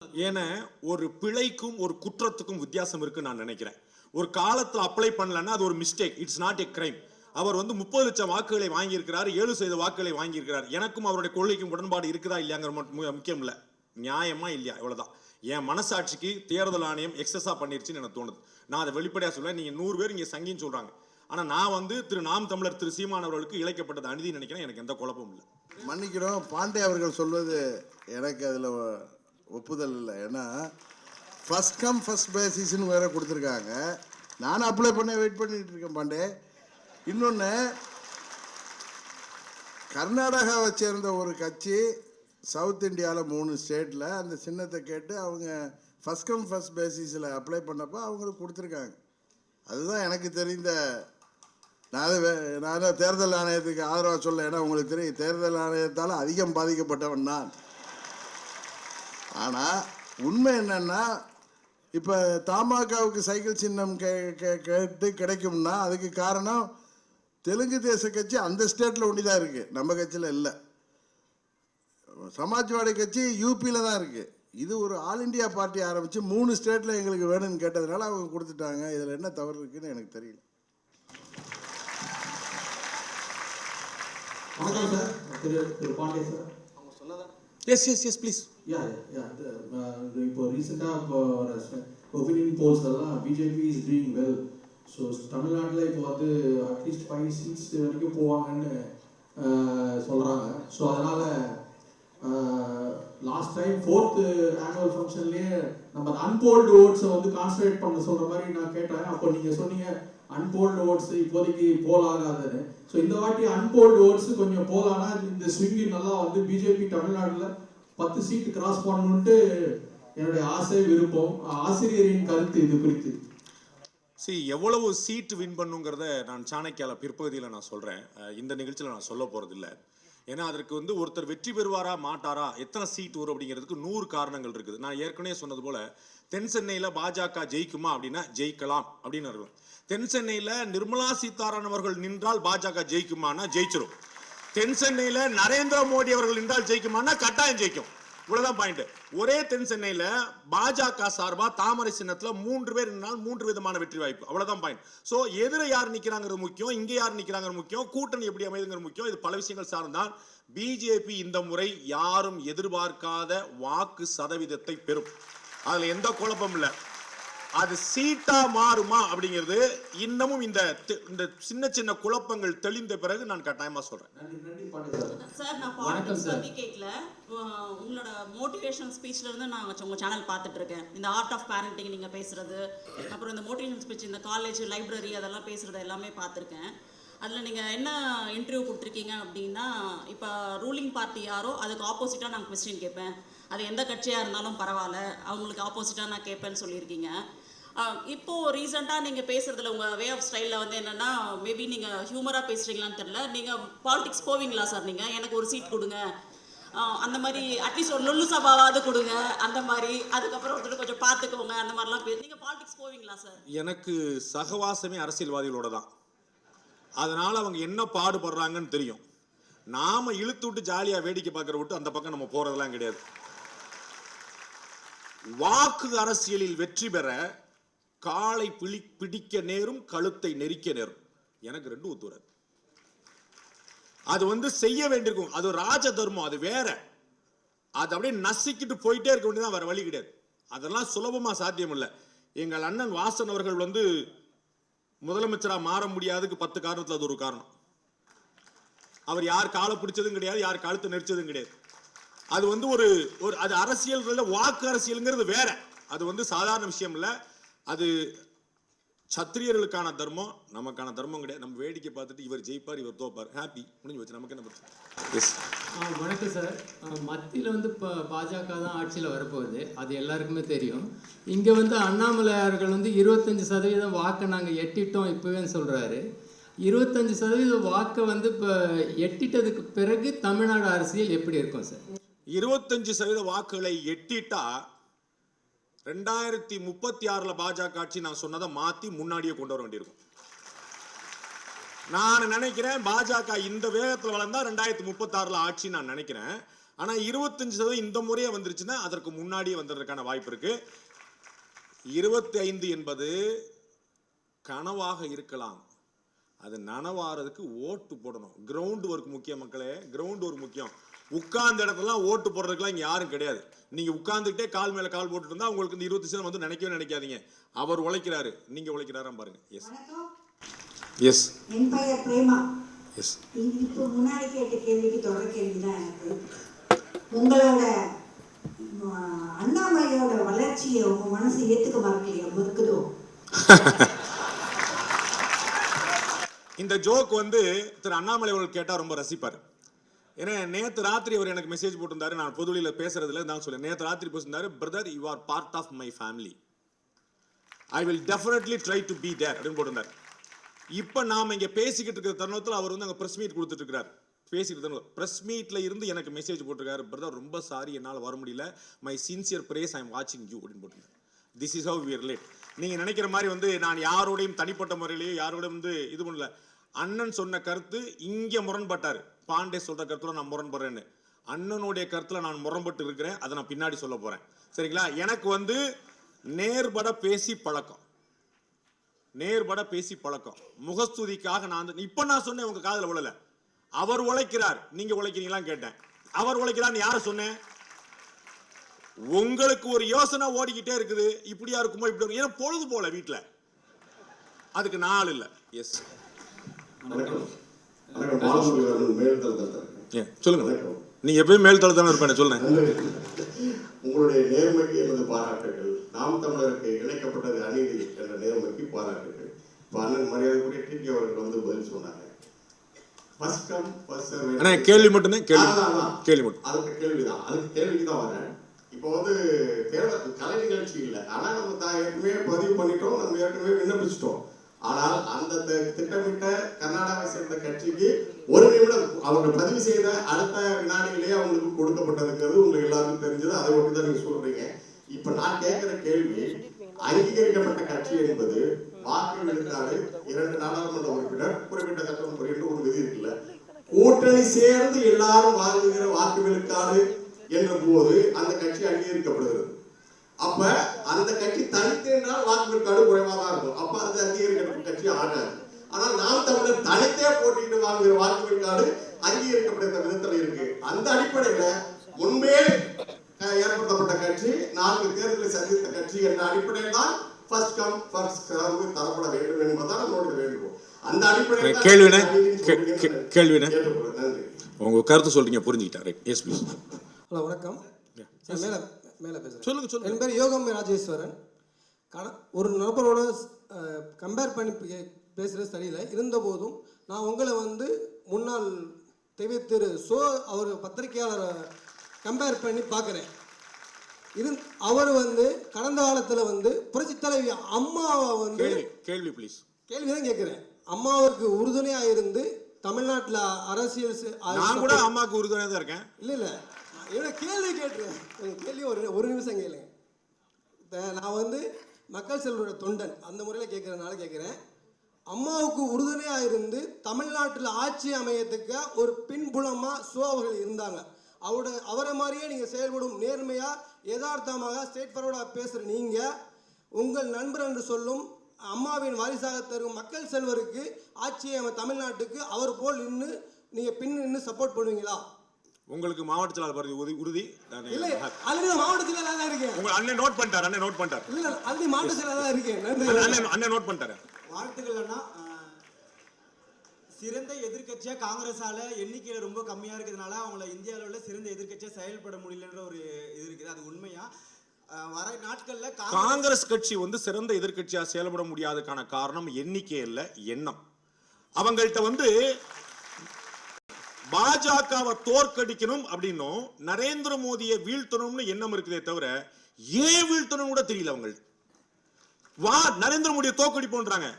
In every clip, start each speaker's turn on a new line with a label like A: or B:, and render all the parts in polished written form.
A: ஏன்னா ஒரு பிழைக்கும் ஒரு குற்றத்துக்கும் வித்தியாசம் இருக்கு நான் நினைக்கிறேன். ஒரு காலத்துல அப்ளை பண்ணலன்னா அது ஒரு mistake, it's not a crime. அவர் 30 லட்சம் வாக்குகளை வாங்கியிருக்கிறார், 7% வாக்குகளை வாங்கியிருக்கிறார். எனக்கும் அவருடைய கொள்கைக்கும் உடன்பாடு இருக்குதா இல்லையாங்கிற முக்கியம் இல்லை, நியாயமா இல்லையா இவ்வளவுதான். என் மனசாட்சிக்கு தேர்தல் ஆணையம் எக்ஸஸா பண்ணிருச்சுன்னு எனக்கு தோணுது. நான் அதை வெளிப்படையா சொல்றேன். நீங்க 100 பேர் இங்க சங்கின்னு சொல்றாங்க, ஆனா நான் திரு நாம் தமிழர் திரு சீமான் அவர்களுக்கு இழைக்கப்பட்டது அநீதி நினைக்கிறேன். எனக்கு எந்த குழப்பமும் இல்லை.
B: மன்னிக்கிறோம், பாண்டே அவர்கள் சொல்வது எனக்கு அதில் ஒப்புதல் இல்லை. ஏன்னா ஃபர்ஸ்ட் கம் ஃபர்ஸ்ட் பேசிஸ்ன்னு வேற கொடுத்துருக்காங்க. நானும் அப்ளை பண்ண வெயிட் பண்ணிட்டு இருக்கேன் பாண்டே. இன்னொன்று, கர்நாடகாவை சேர்ந்த ஒரு கட்சி சவுத் இந்தியாவில் 3 ஸ்டேட்டில் அந்த சின்னத்தை கேட்டு அவங்க ஃபர்ஸ்ட் கம் ஃபர்ஸ்ட் பேசிஸில் அப்ளை பண்ணப்போ அவங்களுக்கு கொடுத்துருக்காங்க. அதுதான் எனக்கு தெரிந்த. நான் தேர்தல் ஆணையத்துக்கு ஆதரவாக சொல்ல, ஏன்னா உங்களுக்கு தெரியும் தேர்தல் ஆணையத்தால் அதிகம் பாதிக்கப்பட்டவன் நான். ஆனால் உண்மை என்னன்னா, இப்போ தமாகவுக்கு சைக்கிள் சின்னம் கேட்டு கிடைக்கும்னா அதுக்கு காரணம் தெலுங்கு தேச கட்சி அந்த ஸ்டேட்டில் ஒண்டிதான் இருக்கு, நம்ம கட்சியில் இல்லை. சமாஜ்வாடி கட்சி யூபியில் தான் இருக்கு. இது ஒரு ஆல் இண்டியா பார்ட்டி ஆரம்பித்து 3 ஸ்டேட்டில் எங்களுக்கு வேணும்னு கேட்டதுனால அவங்க கொடுத்துட்டாங்க. இதில் என்ன தவறு இருக்குன்னு எனக்கு தெரியல.
C: வணக்கம் சார், திரு பாண்டே சார். அவங்க சொன்னதான்.
A: Yes please.
C: இப்போ ரீசெண்டாக ஒப்பீனியன் போல்ஸ் எல்லாம் BJP is doing well. So தமிழ்நாட்டில் இப்போ அட்லீஸ்ட் 5 seats வரைக்கும் போவாங்கன்னு சொல்கிறாங்க. ஸோ அதனால் லாஸ்ட் டைம் 4th ஆனுவல் ஃபங்க்ஷன்லேயே நம்ம அன்போல்டு ஓட்ஸை கான்சன்ட்ரேட் பண்ண சொல்கிற மாதிரி நான் கேட்டேன். அப்போ நீங்கள் சொன்னீங்க அன்போல்டு ஓட்ஸ் இப்போதைக்கு போலாகாதுன்னு. ஸோ இந்த வாட்டி அன்போல்டு ஓட்ஸ் கொஞ்சம் போலானா இந்த ஸ்விங்கி நல்லா பிஜேபி தமிழ்நாட்டில் 10 சீட் கிராஸ் பண்ணணுன்ட்டு என்னுடைய ஆசை, விருப்பம். ஆசிரியரின் கருத்து இது குறித்து.
A: எவ்வளவு சீட் வின் பண்ணுங்கிறத நான் சாணக்கியால பிற்பகுதியில் நான் சொல்றேன். இந்த நிகழ்ச்சியில் நான் சொல்ல போறது இல்லை. ஏன்னா அதற்கு ஒருத்தர் வெற்றி பெறுவாரா மாட்டாரா, எத்தனை சீட் வரும் அப்படிங்கிறதுக்கு 100 காரணங்கள் இருக்குது. நான் ஏற்கனவே சொன்னது போல தென் சென்னையில் பாஜக ஜெயிக்குமா அப்படின்னா ஜெயிக்கலாம் அப்படின்னு இருக்கும். தென் சென்னையில் நிர்மலா சீதாராமன் அவர்கள் நின்றால் பாஜக ஜெயிக்குமானா ஜெயிச்சிடும். தென் சென்னையில் நரேந்திர மோடி அவர்கள் நின்றால் ஜெயிக்குமானா கட்டாயம் ஜெயிக்கும். இவ்வளவுதான் பாயிண்ட். ஒரே தென் சென்னையில பாஜக சார்பா தாமரை சின்னத்துல 3 பேர் நின்றால் 3 விதமான வெற்றி வாய்ப்பு. அவ்வளவுதான் பாயிண்ட். சோ எதிர யார் நிக்கிறாங்கிறது முக்கியம், இங்க யார் நிக்கிறாங்கிறது முக்கியம், கூட்டணி எப்படி அமைதுங்கிறது முக்கியம். இது பல விஷயங்கள் சார்ந்தான். பிஜேபி இந்த முறை யாரும் எதிர்பார்க்காத வாக்கு சதவீதத்தை பெறும், அதுல எந்த குழப்பம் இல்லை. அது சீட்டா மாறுமா அப்படிங்கிறது இன்னமும் இந்த சின்ன சின்ன குழப்பங்கள் தெளிந்த பிறகு நான் கட்டாயமா சொல்றேன்.
D: சார், நான் பாலிடிக்ஸ் பத்தி கேட்கல, உங்களோட மோட்டிவேஷனல் ஸ்பீச்ல இருந்து நான் உங்க சேனல் பார்த்துட்டு இருக்கேன். இந்த ஆர்ட் ஆஃப் பேரண்டிங் நீங்க பேசுறது, அப்புறம் இந்த மோட்டிவேஷனல் ஸ்பீச், இந்த காலேஜ் லைப்ரரி அதெல்லாம் பேசுறது எல்லாமே பார்த்துருக்கேன். அதில் நீங்கள் என்ன இன்டர்வியூ கொடுத்துருக்கீங்க அப்படின்னா, இப்போ ரூலிங் பார்ட்டி யாரோ அதுக்கு ஆப்போசிட்டாக நான் கொஸ்டின் கேட்பேன், அது எந்த கட்சியாக இருந்தாலும் பரவாயில்ல, அவங்களுக்கு ஆப்போசிட்டாக நான் கேட்பேன்னு சொல்லியிருக்கீங்க. இப்போது ரீசெண்டாக நீங்கள் பேசுகிறதுல உங்கள் வே ஆஃப் ஸ்டைலில் என்னென்னா, மேபி நீங்கள் ஹியூமராக பேசுகிறீங்களான்னு தெரியல, நீங்கள் பாலிடிக்ஸ் போவீங்களா சார்? நீங்கள் எனக்கு ஒரு சீட் கொடுங்க, அந்த மாதிரி அட்லீஸ்ட் ஒரு லொல்லு சபாவாவது கொடுங்க, அந்த மாதிரி, அதுக்கப்புறம் கொஞ்சம் பார்த்துக்கோங்க, அந்த மாதிரிலாம் நீங்கள் பாலிடிக்ஸ் போவீங்களா சார்?
A: எனக்கு சகவாசமே அரசியல்வாதிகளோட தான். அதனால அவங்க என்ன பாடுபடுறாங்கன்னு தெரியும். நாம இழுத்து விட்டு ஜாலியா வேடிக்கை பார்க்கற விட்டு அந்த பக்கம் நம்ம போறதெல்லாம் கிடையாது. வாக்கு அரசியலில் வெற்றி பெற காலை பிடிக்க நேரும், கழுத்தை நெரிக்க நேரும். எனக்கு 2 ஒத்துவராது. அது செய்ய வேண்டியிருக்கும், அது ராஜ தர்மம், அது வேற. அது அப்படியே நசிக்கிட்டு போயிட்டே இருக்க வேண்டியதான், வேற வழி கிடையாது. அதெல்லாம் சுலபமா சாத்தியம் இல்லை. எங்கள் அண்ணன் வாசன் அவர்கள் முதலமைச்சரா மாற முடியாதுக்கு 10 காரணத்துல அது ஒரு காரணம். அவர் யார் காலை பிடிச்சதும் கிடையாது, யார் கழுத்தை நெரிச்சதும் கிடையாது. அது ஒரு அது அரசியல், வாக்கு அரசியல்ங்கிறது வேற. அது சாதாரண விஷயம் இல்லை. அது சத்திரியர்களுக்கான தர்மம், நமக்கான தர்மம் கிடையாது. நம்ம வேடிக்கை பார்த்துட்டு இவர் ஜெயிப்பார் இவர் தோப்பார், ஹாப்பி, முடிஞ்சு வச்சு, நமக்கு என்ன பிரச்சனை.
E: வணக்கம் சார். மத்தியில் இப்போ பாஜக தான் ஆட்சியில் வரப்போகுது, அது எல்லாருக்குமே தெரியும். இங்கே அண்ணாமலையார்கள் 25% வாக்கை நாங்கள் எட்டிட்டோம் இப்போவேன்னு சொல்கிறாரு. 25% வாக்கை இப்போ எட்டிட்டதுக்கு பிறகு தமிழ்நாடு அரசியல் எப்படி இருக்கும் சார்?
A: 25% வாக்குகளை எட்டிட்டா 2036 பாஜக ஆட்சி நான் சொன்னதை மாத்தி முன்னாடியே கொண்டு வர வேண்டியிருக்கும். நான் நினைக்கிறேன் பாஜக இந்த வேகத்தில் வளர்ந்தா 2036 ஆட்சி நான் நினைக்கிறேன். ஆனா 25% இந்த முறையே வந்துருச்சுன்னா அதற்கு முன்னாடியே வந்ததற்கான வாய்ப்பு இருக்கு. 25 என்பது கனவாக இருக்கலாம், அது நனவாறதுக்கு ஓட்டு போடணும். கிரவுண்ட் ஒர்க் முக்கியம் மக்களே, கிரவுண்ட் ஒர்க் முக்கியம். உட்கார்ந்த இடத்துலாம் ஓட்டு போடுறதுக்குலாம் இங்க யாரும் கிடையாது. நீங்க உட்கார்ந்துட்டே கால் மேல கால் போட்டுட்டு இருந்தா உங்களுக்கு இந்த 20% வந்து நினைக்கவே நினைக்காதீங்க. அவர் உழைக்கிறாரு, நீங்க உழைக்கிறாரா பாருங்க. எஸ் எஸ்
F: என் பெயர் பிரேமா.
A: எஸ்.
F: இப்போ முன்னாடி கேட்ட கேள்விக்கு தொடர் கேள்வி தான் எனக்கு. உங்களோட அண்ணாமலையோட வளர்ச்சியை உங்க மனசு ஏத்துக்க மறுக்குதோ?
A: இந்த ஜோக் வந்து திரு அண்ணாமலை அவர்கள் கேட்டா ரொம்ப ரசிப்பார். ஏன்னா நேற்று ராத்திரி அவர் எனக்கு மெசேஜ் போட்டிருந்தாரு, நான் பொதுவெளியில பேசுறதுல தான் சொல்ல. நேற்று ராத்திரி பேசியிருந்தாரு, brother you are part of my family, I will definitely try to be there அப்படின்னு போட்டிருந்தார். இப்போ நாம இங்க பேசிக்கிட்டு இருக்கிற தருணத்தில் அவர் வந்து அங்கே ப்ரெஸ் மீட் கொடுத்துட்டு இருக்கிறார். பேசிக்கிட்டு தருணம் ப்ரெஸ் மீட்ல இருந்து எனக்கு மெசேஜ் போட்டிருக்காரு, பிரதர் ரொம்ப சாரி என்னால் வர முடியல, my sincere praise I am வாட்சிங் யூ அப்படின்னு போட்டிருக்காரு. This is how we relate. நீங்க நினைக்கிற மாதிரி வந்து நான் யாரோடையும் தனிப்பட்ட முறையிலேயே யாரோடையும் வந்து இது பண்ணல. அண்ணன் சொன்ன கருத்து இங்க முரண்பட்டாரு, பாண்டே சொல்ற கருத்துல நான் முரண்படுறேன்னு. அண்ணனுடைய கருத்துல நான் முரண்பட்டு இருக்கிறேன், அதை நான் பின்னாடி சொல்ல போறேன். சரிங்களா? எனக்கு வந்து நேர்பட பேசி பழக்கம், நேர்பட பேசி பழக்கம். முகஸ்துதிக்காக நான் இப்ப நான் சொன்னேன், உங்க காதுல விழல. அவர் உழைக்கிறார், நீங்க உழைக்கிறீங்களா கேட்டேன். அவர் உழைக்கிறான்னு யார சொன்னேன்? உங்களுக்கு ஒரு யோசனை ஓடிக்கிட்டே இருக்குது, இப்படியா இருக்குமோ இப்படி இருக்கும். ஏன்னா பொழுது போல வீட்டுல, அதுக்கு நாள் இல்ல. எஸ் சொல்லுங்க. நீங்க எப்பயும் மேல் தளத்தான இருப்பேன் சொல்லுங்க.
G: உங்களுடைய நேர்மைக்கு எனது பாராட்டுகள். நாம் தமிழருக்கு இணைக்கப்பட்டது அநீதி என்ற நேர்மைக்கு பாராட்டுகள். இப்போ அண்ணன் மரியாதைக்குரிய டிடி அவர்கள் வந்து பதில் சொன்னாங்க.
A: கேள்வி மட்டும்தான், கேள்வி மட்டும்.
G: அதுக்கு கேள்விதான், அதுக்கு கேள்விக்கு தான் வரேன். இப்போ வந்து தேர்தல் கலை நிகழ்ச்சி இல்லை, ஆனால் நம்ம ஏற்கனவே பதிவு பண்ணிட்டோம், நம்ம ஏற்கனவே விண்ணப்பிச்சிட்டோம். ஆனால் அந்த திட்டமிட்ட கர்நாடகாவை சேர்ந்த கட்சிக்கு ஒரு நிமிடம் அவர்கள் பதிவு செய்த அடுத்த வினாடிகளே அவங்களுக்கு கொடுக்கப்பட்டதுங்கிறது உங்களுக்கு எல்லாருக்கும் தெரிஞ்சது. அதை ஒட்டி தான் நீங்க சொல்றீங்க. இப்ப நான் கேட்கிற கேள்வி, அங்கீகரிக்கப்பட்ட கட்சி என்பது வாக்கு விழுக்காடு 2 நாடாளுமன்ற உறுப்பினர் குறிப்பிட்ட சட்டம் என்று ஒரு விதி இருக்குல்ல, கூட்டணி சேர்ந்து எல்லாரும் வாங்குகிற வாக்கு விழுக்காடு என்ற போது அந்த கட்சி அங்கீகரிக்கப்படுகிறது. அப்ப அந்த கட்சி தனித்து என்றால் வாக்கு விழுக்காடு குறைவாக தான் இருக்கும், அப்ப அது அங்கீகரிக்கப்பட்ட கட்சி ஆகாது. ஆனால் நாம் தமிழர் தனித்தே போட்டிட்டு வாங்குகிற வாக்கு விழுக்காடு அங்கீகரிக்கப்பட்ட விதத்தில் இருக்கு. அந்த அடிப்படையில முன்பே ஏற்படுத்தப்பட்ட கட்சி 4 தேர்தலை சந்தித்த கட்சி என்ற அடிப்படையில் தான் ஃபர்ஸ்ட் கம் ஃபர்ஸ்ட் சர்வ் தரப்பட வேண்டும் என்பதுதான் நம்மளுடைய வேண்டுகோள். அந்த அடிப்படையில்
A: கேள்வினே உங்க கருத்து சொல்றீங்க, புரிஞ்சுக்கிட்டாரு. Yes please.
H: ஹலோ வணக்கம். மேலே பேசுகிறேன்.
A: சொல்லுங்க.
H: என் பேர் யோகம் ராஜேஸ்வரன். ஒரு நபரோட கம்பேர் பண்ணி பேசுகிறது சரியில்லை. இருந்தபோதும் நான் உங்களை வந்து முன்னாள் திரு அவர் பத்திரிகையாளரை கம்பேர் பண்ணி பார்க்குறேன். அவர் வந்து கடந்த காலத்தில் வந்து புரட்சித் தலைவி அம்மாவை வந்து
A: கேள்வி ப்ளீஸ்,
H: கேள்வி தான் கேட்குறேன். அம்மாவுக்கு உறுதுணையாக இருந்து தமிழ்நாட்டில் அரசியல்
A: நான் கூட அம்மாவுக்கு உறுதுணையாக தான் இருக்கேன்.
H: இல்லை என்ன கேள்வி கேட்டுருவேன். கேள்வி ஒரு நிமிஷம் கேளுங்க. நான் வந்து மக்கள் செல்வரோட தொண்டன் அந்த முறையில் கேட்குறதுனால கேட்குறேன். அம்மாவுக்கு உறுதுணையாக இருந்து தமிழ்நாட்டில் ஆட்சி அமையத்துக்கு ஒரு பின்புலமாக அவர்கள் இருந்தாங்க. அவரை மாதிரியே நீங்கள் செயல்படும் நேர்மையாக யதார்த்தமாக ஸ்ட்ரெயிட் ஃபார்வர்டாக பேசுகிற நீங்கள் உங்கள் நண்பர் என்று சொல்லும் அம்மாவின் வாரிசாக தரும் மக்கள் செல்வருக்கு ஆட்சியை தமிழ்நாட்டுக்கு அவர் போல் நின்று நீங்கள் நின்று சப்போர்ட் பண்ணுவீங்களா?
A: உங்களுக்கு மாவட்ட செயலாளர் உறுதி.
H: இல்லை ஆல்ரெடி மாவட்ட செயலாளர் தான் இருக்கேன்.
A: உங்க அண்ணன் நோட் பண்ணிட்டார். அண்ணன் நோட் பண்ணிட்டார்.
H: இல்லை ஆல்ரெடி மாவட்ட செயலாளர் தான் இருக்கேன்.
A: அண்ணன் நோட் பண்ணிட்டாரு.
I: வாழ்த்துக்கள் அண்ணா. சிறந்த எதிர்க்கட்சியா காங்கிரஸால எண்ணிக்கையில ரொம்ப கம்மியா இருக்கிறதுனால அவங்கள இந்திய அளவில் சிறந்த எதிர்க்கட்சியா செயல்பட முடியலன்ற ஒரு இது இருக்குது. அது உண்மையா? வர நாட்கள்ல
A: காங்கிரஸ் கட்சி வந்து சிறந்த எதிர்க்கட்சியா செயல்பட முடியாததுக்கான காரணம் எண்ணிக்கை இல்ல, எண்ணம். அவங்கள்ட்ட வந்து பாஜகவை தோற்கடிக்கணும் அப்படின்னும் நரேந்திர மோடியை வீழ்த்தணும்னு எண்ணம் இருக்குதே தவிர ஏன் வீழ்த்தணும் கூட தெரியல அவங்களுக்கு. நரேந்திர மோடியை தோற்கடிப்போன்றாங்க.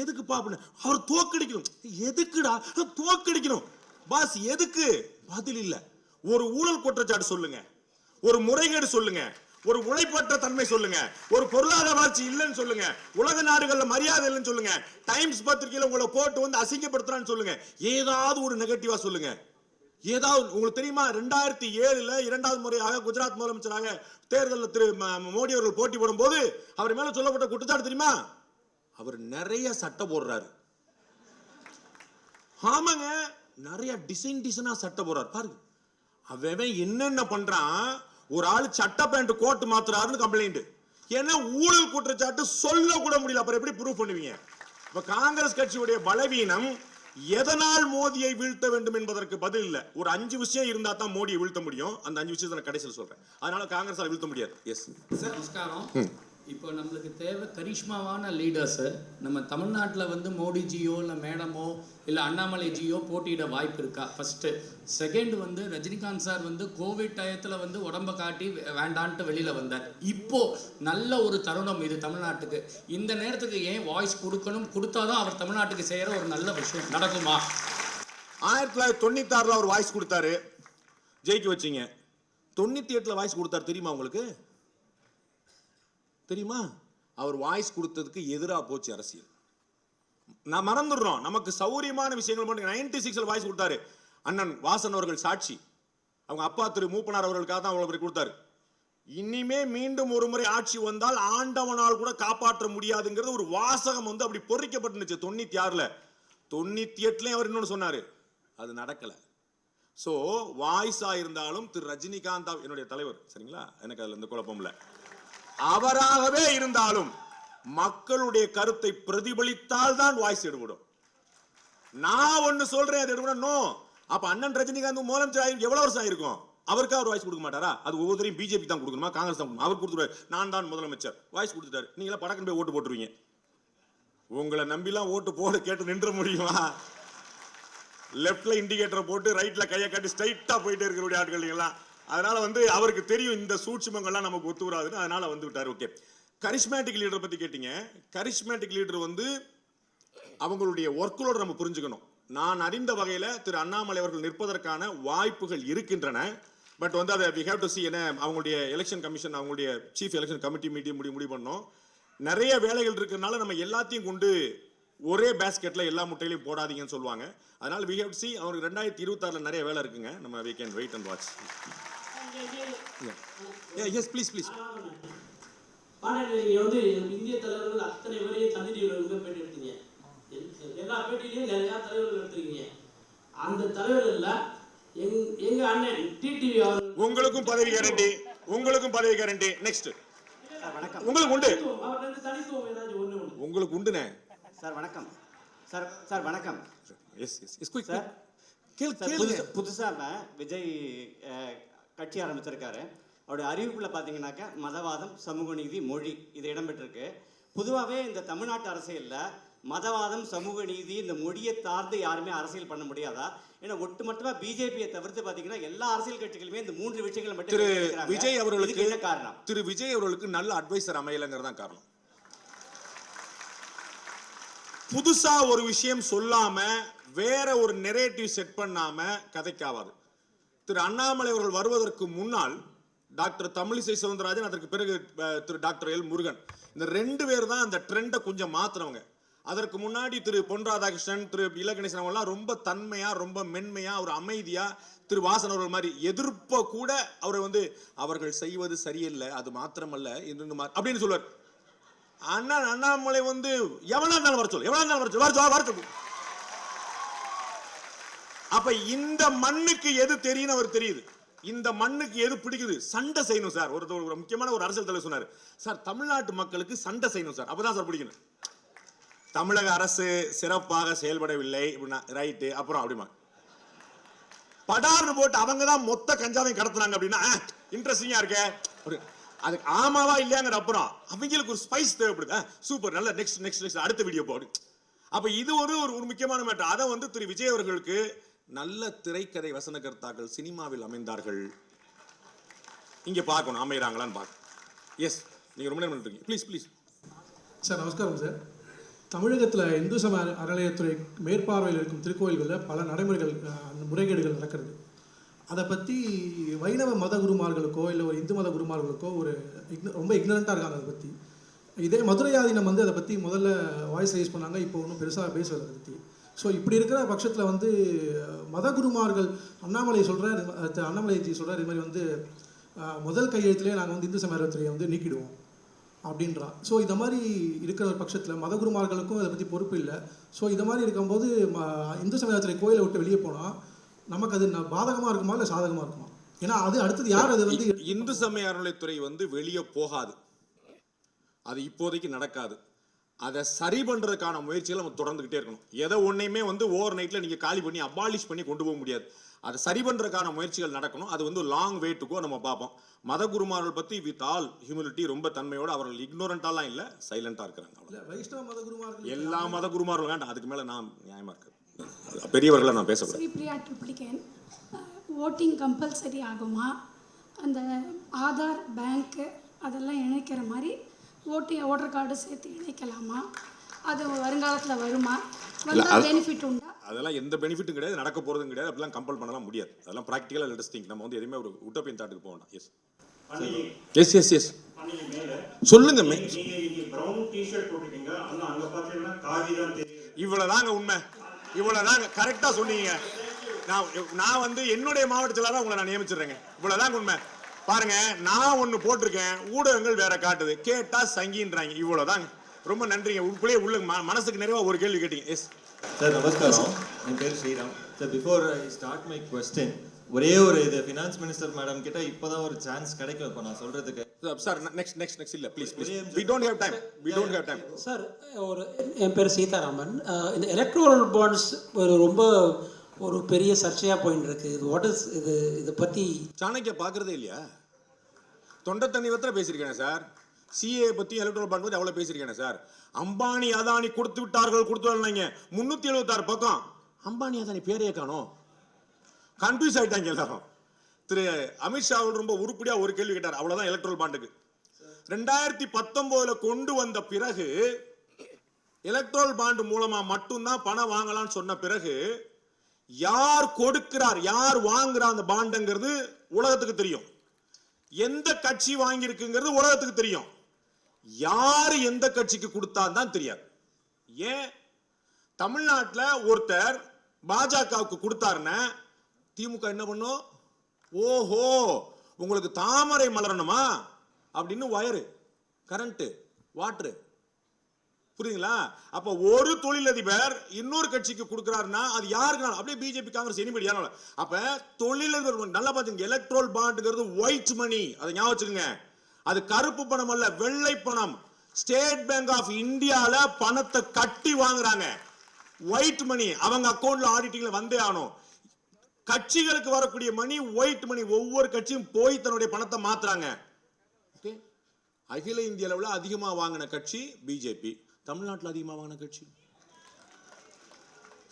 A: எதுக்குப்பா அப்படின்னு. அவர் தோற்கடிக்கணும். எதுக்குடா தோற்கடிக்கணும் பாஸ்? எதுக்கு? பதில் இல்ல. ஒரு ஊழல் குற்றச்சாட்டு சொல்லுங்க, ஒரு முறைகேடு சொல்லுங்க, ஒரு உழைப்பற்ற தன்மை சொல்லுங்க, ஒரு பொருளாதார வளர்ச்சி இல்லைன்னு சொல்லுங்க, உலக நாடுகள்ல மரியாதை இல்லைன்னு சொல்லுங்க, டைம்ஸ் பத்திரிகையில உங்களை போட்டு வந்து அசிங்கப்படுத்துறான்னு சொல்லுங்க, ஏதாவது ஒரு நெகட்டிவா சொல்லுங்க. ஏதாவது உங்களுக்கு தெரியுமா 2007 இரண்டாவது முறையாக குஜராத் முதலமைச்சராக தேர்தலில் திரு மோடி அவர்கள் போட்டி போடும் போது அவர் மேல சொல்லப்பட்ட குற்றச்சாட்டு தெரியுமா? அவர் நிறைய சட்டை போடுறாரு. ஆமாங்க, நிறைய டிசைனா சட்டை போடுறாரு. பாருங்க அவன் என்னென்ன பண்றான். ஒரு ஆளு சட்டை பேண்ட் கோட் மாத்துறாருன்னு கம்ப்ளைண்ட். ஏன்னா ஊழல் குற்றச்சாட்டு சொல்ல கூட முடியல. அப்புறம் எப்படி ப்ரூவ் பண்ணுவீங்க? இப்ப காங்கிரஸ் கட்சியுடைய பலவீனம் எதனால் மோடியை வீழ்த்த வேண்டும் என்பதற்கு பதில் இல்ல. ஒரு 5 விஷயம் இருந்தா தான் மோடியை வீழ்த்த முடியும். அந்த 5 விஷயத்தை நான் கடைசியில் சொல்றேன். அதனால காங்கிரஸால வீழ்த்த முடியாது. எஸ்
E: சார் நமஸ்காரம். இப்போ நம்மளுக்கு தேவை கரிஷ்மாவான லீடர்ஸு. நம்ம தமிழ்நாட்டில் வந்து மோடிஜியோ இல்லை மேடமோ இல்லை அண்ணாமலைஜியோ போட்டியிட வாய்ப்பு இருக்கா? ஃபஸ்ட்டு. செகண்ட் வந்து ரஜினிகாந்த் சார் வந்து கோவிட் டயத்தில் வந்து உடம்பை காட்டி வேண்டான்ட்டு வெளியில் வந்தார். இப்போது நல்ல ஒரு தருணம் இது தமிழ்நாட்டுக்கு. இந்த நேரத்துக்கு ஏன் வாய்ஸ் கொடுக்கணும்? கொடுத்தாதான் அவர் தமிழ்நாட்டுக்கு செய்கிற ஒரு நல்ல விஷயம் நடக்குமா?
A: 1996 அவர் வாய்ஸ் கொடுத்தாரு, ஜெயிக்க வச்சிங்க. 98 வாய்ஸ் கொடுத்தாரு. தெரியுமா உங்களுக்கு? தெரியுமா? அவர் வாய்ஸ் கொடுத்ததுக்கு எதிராக போச்சு அரசியல். நான் மறந்துடுறோம். நமக்கு சௌரியமான விஷயங்கள் மட்டும். 96 வாய்ஸ் கொடுத்தாரு. அண்ணன் வாசன் அவர்கள் சாட்சி. அவங்க அப்பா திரு மூப்பனார் அவர்களுக்காக தான் அவ்வளவு கொடுத்தாரு. இனிமே மீண்டும் ஒரு முறை ஆட்சி வந்தால் ஆண்டவனால் கூட காப்பாற்ற முடியாதுங்கிறது ஒரு வாசகம் வந்து அப்படி பொறிக்கப்பட்டுச்சு 96ல. 98 அவர் இன்னொன்னு சொன்னாரு. அது நடக்கல. சோ வாய்ஸா இருந்தாலும் திரு ரஜினிகாந்த் என்னுடைய தலைவர், சரிங்களா? எனக்கு அதுல எந்த குழப்பம் இல்லை. அவராகவே இருந்தாலும் மக்களுடைய கருத்தை பிரதிபலித்தால் தான் வாய்ஸ் எடுபடும். நான் ஒன்னு சொல்றேன், அது எடுபடும். அப்ப அண்ணன் ரஜினிகாந்த் முதலமைச்சர் எவ்வளவு வருஷம் ஆயிருக்கும்? அவருக்கு அவர் வாய்ஸ் கொடுக்க மாட்டாரா? அது ஒவ்வொருத்தரையும் பிஜேபி தான் கொடுக்கணுமா, காங்கிரஸ் தான் கொடுக்கணும்? அவர் கொடுத்துருவாரு. நான் தான் முதலமைச்சர், வாய்ஸ் கொடுத்துட்டாரு. நீங்களா படக்குன்னு போய் ஓட்டு போட்டுருவீங்க. உங்களை நம்பிலாம் ஓட்டு போட கேட்டு நின்ற முடியுமா? லெப்ட்ல இண்டிகேட்டரை போட்டு ரைட்ல கையை காட்டி ஸ்ட்ரைட்டா போயிட்டே இருக்கிற ஆட்கள் எல்லாம். அதனால வந்து அவருக்கு தெரியும் இந்த சூட்சுமங்கள்லாம் நமக்கு ஒத்து வராதுன்னு. அதனால வந்து விட்டாரு. ஓகே, கரிஸ்மேட்டிக் லீடர் பத்தி கேட்டீங்க. கரிஸ்மேட்டிக் லீடர் வந்து அவங்களுடைய ஒர்க்லோட நம்ம புரிஞ்சுக்கணும். நான் அறிந்த வகையில திரு அண்ணாமலை அவர்கள் நிற்பதற்கான வாய்ப்புகள் இருக்கின்றன. பட் வந்து அதை we have to see. என்ன அவங்களுடைய எலெக்ஷன் கமிஷன், அவங்களுடைய சீஃப் எலெக்ஷன் கமிட்டி மீட்டிங் முடிவு பண்ணோம். நிறைய வேலைகள் இருக்கிறதுனால நம்ம எல்லாத்தையும் கொண்டு ஒரே பேஸ்கெட்ல எல்லா முட்டையிலையும் போடாதீங்கன்னு சொல்லுவாங்க. அதனால we have to see. அவருக்கு 2026ல நிறைய வேலை இருக்குங்க. நம்ம we can wait and watch. Yes, please.
J: நீங்க வந்து இந்திய தலைவர்கள் அத்தனை பேரையும் தந்தி டிவில பேட்டி எடுத்தீங்க. எல்லா பேட்டிலையும் நிறைய தலைவர்கள் எடுத்துருக்கீங்க. அந்த தலைவர்கள்ல எங்க அண்ணன் டிடிவி
A: உங்களுக்கும் பதவி கேரண்டி. நெக்ஸ்ட் உங்களுக்கு உண்டு.
J: அவர் வந்து தனித்துவம் ஏதாச்சும் ஒண்ணு
A: உங்களுக்கு உண்டுனே.
I: சார் வணக்கம். சார் வணக்கம்.
A: Yes quick
I: sir. புதுசா விஜய் கட்சி ஆரம்பிச்சிருக்காரு. அவருடைய அறிவிப்புல பாத்தீங்கன்னாக்க மதவாதம், சமூக நீதி, மொழி இது இடம்பெற்றிருக்கு. பொதுவாகவே இந்த தமிழ்நாட்டு அரசியல்ல மதவாதம், சமூக நீதி, இந்த மொழியை சார்ந்து யாருமே அரசியல் பண்ண முடியாதா? ஏன்னா ஒட்டுமொத்தமா பிஜேபியை தவிர்த்து பாத்தீங்கன்னா எல்லா அரசியல் கட்சிகளுமே இந்த 3 விஷயங்களை மட்டும்.
A: திரு விஜய் அவர்களுக்கு
I: என்ன காரணம்?
A: திரு விஜய் அவர்களுக்கு நல்ல அட்வைசர் அமையலங்கிறதான் காரணம். புதுசா ஒரு விஷயம் சொல்லாம வேற ஒரு நெரேட்டிவ் செட் பண்ணாம கதைக்காவாது. திரு அண்ணாமலை அவர்கள் வருவதற்கு முன்னால் டாக்டர் தமிழிசை சவுந்தரராஜன், அதற்கு பிறகு திரு டாக்டர் எல் முருகன், இந்த 2 பேர் தான் அந்த ட்ரெண்டை கொஞ்சம் மாத்துறவங்க. அதற்கு முன்னாடி திரு பொன் ராதாகிருஷ்ணன், திரு இலகணேசன் அவங்கலாம் ரொம்ப தன்மையா, ரொம்ப மென்மையா, ஒரு அமைதியா, திரு வாசன் அவர்கள் மாதிரி எதிர்ப்ப கூட அவரை வந்து அவர்கள் செய்வது சரியில்லை, அது மாத்திரமல்ல அப்படின்னு சொல்லுவார். அண்ணாமலை வந்து எவனா இருந்தாலும் வர சொல்லு. அப்ப இந்த மண்ணுக்கு எது தெரியும் அவர் தெரியுது. இந்த மண்ணுக்கு எது பிடிக்குது? சண்டை செய்யணும் சார். ஒரு முக்கியமான ஒரு அரசியல் தலைவர் சொன்னார், சார் தமிழ்நாட்டு மக்களுக்கு சண்டை செய்யணும் சார், அப்பதான் சார் பிடிக்கணும். தமிழக அரசு சிறப்பாக செயல்படவில்லை ரைட்டு, அப்புறம் அப்படிமா படார்னு போட்டு அவங்க தான் மொத்த கஞ்சாவையும் கடத்துனாங்க அப்படின்னா இன்ட்ரெஸ்டிங்கா இருக்க. அதுக்கு ஆமாவா இல்லையாங்கிற அப்புறம் அவங்களுக்கு ஒரு ஸ்பைஸ் தேவைப்படுது. சூப்பர், நல்ல நெக்ஸ்ட் அடுத்த வீடியோ போ. அப்ப இது ஒரு முக்கியமான மேட்டர். அதை வந்து திரு விஜய் அவர்களுக்கு நல்ல திரைக்கதை வசனகர்த்தாக்கள் சினிமாவில் அமைந்தார்கள். இங்க பார்க்கணும் அமைகிறாங்களான்னு பார்க்கணும். எஸ், நீங்க ரொம்ப நேரம் பண்ணிருக்கீங்க. Please
C: sir. நமஸ்காரம் சார். தமிழகத்தில் இந்து சமய அறநிலையத்துறை மேற்பார்வையில் இருக்கும் திருக்கோயில்களில் பல நடைமுறைகள், முறைகேடுகள் நடக்கிறது. அதை பற்றி வைணவ மத குருமார்களுக்கோ இல்லை ஒரு இந்து மத குருமார்களுக்கோ ரொம்ப இக்னரண்ட்டாக இருக்காங்க அதை பற்றி. இதே மதுரை ஆதீனம் வந்து அதை பற்றி முதல்ல வாய்ஸ் ரைஸ் பண்ணாங்க, இப்போ ஒன்றும் பெருசாக பேசுவது அதை பற்றி. ஸோ இப்படி இருக்கிற பட்சத்தில் வந்து மதகுருமார்கள் அண்ணாமலைஜி சொல்கிறார் இது மாதிரி வந்து முதல் கையெழுத்திலே நாங்கள் வந்து இந்து சமய அறநிலையத்துறையை வந்து நீக்கிடுவோம் அப்படின்றான். ஸோ இந்த மாதிரி இருக்கிற பட்சத்தில் மதகுருமார்களுக்கும் அதை பற்றி பொறுப்பு இல்லை. ஸோ இந்த மாதிரி இருக்கும்போது இந்து சமய அறநிலையத்துறை கோயிலை விட்டு வெளியே போனால் நமக்கு அது பாதகமாக இருக்குமா இல்லை சாதகமாக இருக்குமா? ஏன்னா அது அடுத்தது யார் அது வந்து
A: இந்து சமய அறநிலையத்துறை வந்து வெளியே போகாது, அது இப்போதைக்கு நடக்காது. அதை சரி பண்ணுறதுக்கான முயற்சிகளை நம்ம தொடர்ந்துக்கிட்டே இருக்கணும். எதை ஒன்றையுமே வந்து ஓவர் நைட்டில் நீங்கள் காலி பண்ணி அபாலிஷ் பண்ணி கொண்டு போக முடியாது. அதை சரி பண்ணுறதுக்கான முயற்சிகள் நடக்கணும். அது வந்து லாங் வேட்டுக்கோ நம்ம பார்ப்போம். மத குருமார்கள் பற்றி வித் ஆல் ஹியூமிலிட்டி ரொம்ப தன்மையோடு அவர்கள் இக்னோரண்டாலாம் இல்லை, சைலண்டாக இருக்கிறாங்க.
C: வைஷ்ணவ மத குருமார்கள்
A: எல்லா மத குருமார்களும் வேண்டாம், அதுக்கு மேலே நான் நியாயமாக இருக்கேன். பெரியவர்களை நான் பேசக்கூடாது.
K: ஸ்ரீபிரியா ட்ரிப்ளிகேன் ஓட்டிங் கம்பல்சரி ஆகுமா? அந்த ஆதார் பேங்க்கு அதெல்லாம் இணைக்கிற மாதிரி ஓட்டர் கார்டு சேர்த்து இணைக்கலாமா? அது வருங்காலத்தில் வருமா? வந்தால் பெனிஃபிட் உண்டா?
A: அதெல்லாம் எந்த பெனிஃபிட்டும் கிடையாது, நடக்க போகிறதும் கிடையாது. அப்படிலாம் கம்பல் பண்ணலாம் முடியாது. அதெல்லாம் ப்ராக்டிக்கலாக லெட் அஸ் திங்க். நம்ம வந்து எதுவுமே ஒரு உட்டோபியன் தாட்டுக்கு போக வேண்டாம். எஸ் எஸ் எஸ் எஸ் சொல்லுங்க. இவ்வளவுதாங்க உண்மை, இவ்வளவுதாங்க கரெக்டா சொன்னீங்க. நான் வந்து என்னுடைய மாவட்டத்தில் தான் உங்களை நான் நியமிச்சிடுறேங்க. இவ்வளவுதாங்க உண்மை. பாருங்க, நான் ஒன்று போட்டிருக்கேன், ஊடகங்கள் வேற காட்டுது, கேட்டா சங்கின்றாங்க. இவ்வளவுதாங்க. ரொம்ப நன்றிங்க. உங்களுக்குள்ளே உள்ள மனசுக்கு நிறைவா ஒரு கேள்வி கேட்டீங்க. எஸ்
L: சார், நமஸ்காரம். என் பேர் Sriram sir. Before I start my question, ஒரே ஒரு இது ஃபினான்ஸ் மினிஸ்டர் மேடம் கிட்ட இப்போதான் ஒரு சான்ஸ் கிடைக்கும் இப்போ நான் சொல்றதுக்கு.
A: சார் நெக்ஸ்ட் இல்ல please we don't have time
J: sir. என் பேர் சீதாராமன். இந்த எலக்ட்ரல் பாண்ட்ஸ் ரொம்ப ஒரு பெரிய சர்ச்சையா போயிட்டு இருக்கு. வாட் இஸ் இது? இதை பத்தி
A: சாணக்கிய பாக்குறதே இல்லையா? தொண்டை தண்ணி வத்திர பேசியிருக்கேன் சார். சிஏ பத்தி எலக்ட்ரல் பாண்ட் பத்தி அவ்வளவு பேசியிருக்கேன் சார். அம்பானி அதானி கொடுத்து விட்டார்கள் 376 பக்கம். அம்பானி அதானி பேரையே காணோம். கன்ஃபியூஸ் ஆயிட்டாங்க எல்லாரும். திரு அமித்ஷா அவர்கள் ரொம்ப உருப்படியா ஒரு கேள்வி கேட்டார். அவ்வளவுதான் எலக்ட்ரல் பாண்டுக்கு. 2019 கொண்டு வந்த பிறகு எலக்ட்ரல் பாண்ட் மூலமா மட்டும்தான் பணம் வாங்கலாம்னு சொன்ன பிறகு யார் கொடுக்கிறார் யார் வாங்குறார் அந்த பாண்டுங்கிறது உலகத்துக்கு தெரியும். எந்த கட்சி வாங்கியிருக்குங்கிறது உலகத்துக்கு தெரியும். யார் எந்த கட்சிக்கு கொடுத்தான்னு தெரியாது. ஏன் தமிழ்நாட்டில் ஒருத்தர் பாஜகவுக்கு கொடுத்தாருன்னா திமுக என்ன பண்ணும்? ஓஹோ, உங்களுக்கு தாமரை மலரணுமா அப்படின்னு வயரு, கரண்ட், வாட்டரு, புரியுதுங்களா? அப்ப ஒரு தொழிலதிபர் இன்னொரு கட்சிக்கு கொடுக்கிறாருன்னா அது யாருக்கு? அப்படியே பிஜேபி காங்கிரஸ் எனிபடியான. அப்ப தொழிலதிபர் நல்லா பாத்துங்க. எலக்ட்ரல் பாண்டுங்கிறது ஒயிட் மணி, அதை ஞாபகம் வச்சுக்கோங்க. அது கருப்பு பணம் அல்ல, வெள்ளை பணம். ஸ்டேட் பேங்க் ஆஃப் இந்தியால பணத்தை கட்டி வாங்குறாங்க. ஒயிட் மணி அவங்க அக்கௌண்ட்ல ஆடிட்டிங்ல வந்தே ஆகணும். கட்சிகளுக்கு வரக்கூடிய மணி ஒயிட் மணி. ஒவ்வொரு கட்சியும் போய் தன்னுடைய பணத்தை மாத்துறாங்க. அகில இந்திய அளவில் அதிகமா வாங்கின கட்சி பிஜேபி. தமிழ்நாட்டில் அதிகமா வாங்கின கட்சி.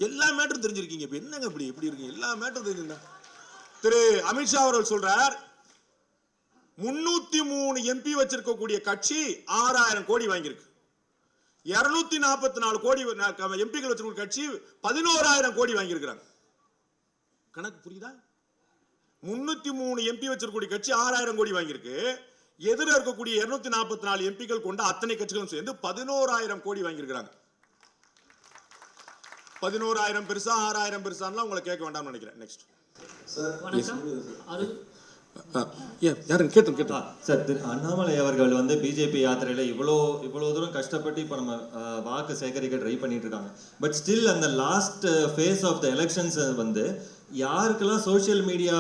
A: எல்லா மேட்டரும் தெரிஞ்சிருக்கீங்க. இப்ப என்னங்க இப்படி இருக்கீங்க? எல்லா மேட்டரும் தெரிஞ்சுங்க. திரு அமித்ஷா அவர்கள் சொல்றார் 303 எம்பி வச்சிருக்கக்கூடிய கட்சி 6000 கோடி வாங்கியிருக்கு. 244 கோடி எம்பிகள் வச்சிருக்க கட்சி 11000 கோடி வாங்கியிருக்கிறாங்க. கணக்கு புரியுதா? 303 எம்பி வச்சிருக்கக்கூடிய கட்சி 6000 கோடி வாங்கியிருக்கு. எதிர இருக்கக்கூடிய 244 எம்பிகள் கொண்ட அத்தனை கட்சிகளும் சேர்ந்து 11000 கோடி வாங்கியிருக்கிறாங்க. 11000 பெருசா 6000 பெருசான்னு உங்களை கேட்க வேண்டாம்னு நினைக்கிறேன். நெக்ஸ்ட் யாரும் கேட்டோம்
L: சார். அண்ணாமலை அவர்கள் வந்து பிஜேபி யாத்திரையில இவ்வளோ தூரம் கஷ்டப்பட்டு இப்போ நம்ம வாக்கு சேகரிக்க ட்ரை பண்ணிட்டு இருக்காங்க. பட் ஸ்டில் அந்த last phase of the elections வந்து யாருக்கெல்லாம் சோஷியல் மீடியா